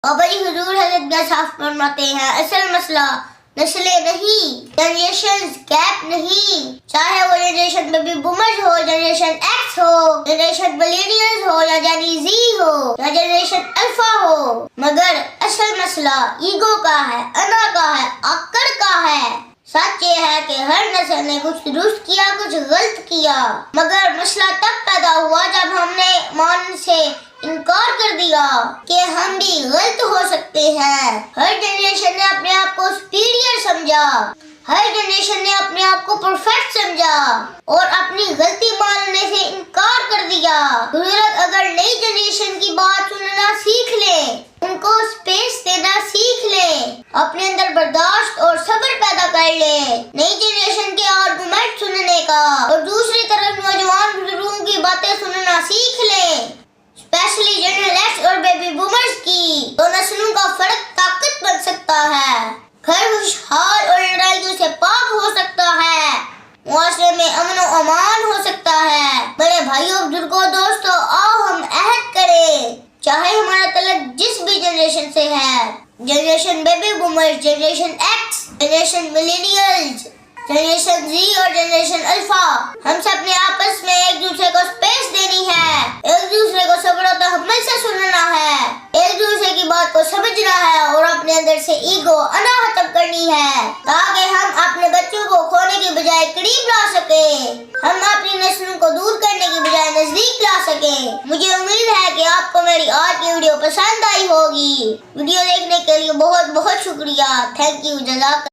اور بڑی حضور حضرت کیا صاف فرماتے ہیں، اصل مسئلہ نسلیں نہیں، جنریشن گیپ نہیں، چاہے وہ جنریشن بیبی بومرز ہو، جنریشن ایکس ہو، جنریشن ملینیلز ہو، یا جنی زی ہو، یا جنریشن الفا ہو، مگر اصل مسئلہ ایگو کا ہے، انا کا ہے، آکڑ کا ہے۔ سچ یہ ہے کہ ہر نسل نے کچھ درست کیا، کچھ غلط کیا، مگر مسئلہ تب پیدا ہوا جب ہم نے مان سے انکار کر دیا کہ ہم بھی غلط ہو سکتے ہیں۔ ہر جنریشن نے اپنے آپ کو سپیریئر سمجھا، ہر جنریشن نے اپنے آپ کو پرفیکٹ سمجھا اور اپنی غلطی ماننے سے انکار کر دیا۔ حضرت اگر نئی جنریشن کی بات سننا سیکھ لے، ان کو سپیس دینا سیکھ لے، اپنے اندر برداشت اور صبر پیدا کر لے، نئی جنریشن کے آرگومنٹ سننے کا اور دوسری طرف نوجوان بزرگوں کی باتیں سننا سیکھ لے، اسپیشلی جنرل ایکس اور بیبی بومرز کی، تو نسلوں کا فرق طاقت بن سکتا ہے، گھر خوشحال اور لڑائیوں سے پاک ہو سکتا ہے، معاشرے میں امن و امان ہو سکتا ہے۔ بڑے بھائیوں، بزرگوں، دوستوں، آؤ ہم عہد کریں، چاہے ہمارا تعلق جس بھی جنریشن سے ہے، generation baby boomers, generation X, generation millennials, generation Z اور جنریشن الفا، ہم سب نے آپس میں ایک دوسرے کو سپیس دینی ہے، ایک دوسرے کو صبر و تحمل سے سننا ہے، ایک دوسرے کی بات کو سمجھنا ہے اور اپنے اندر سے ایگو، انا ختم کرنی ہے، تاکہ ہم اپنے بچوں کو کھونے کی بجائے قریب لا سکیں، ہم اپنی نسلوں کو دور کرنے کی بجائے نزدیک لا سکیں۔ مجھے امید ہے کہ آپ کو میری آج کی ویڈیو پسند آئی ہوگی۔ ویڈیو دیکھنے کے لیے بہت بہت شکریہ۔ تھینک یو، جزاک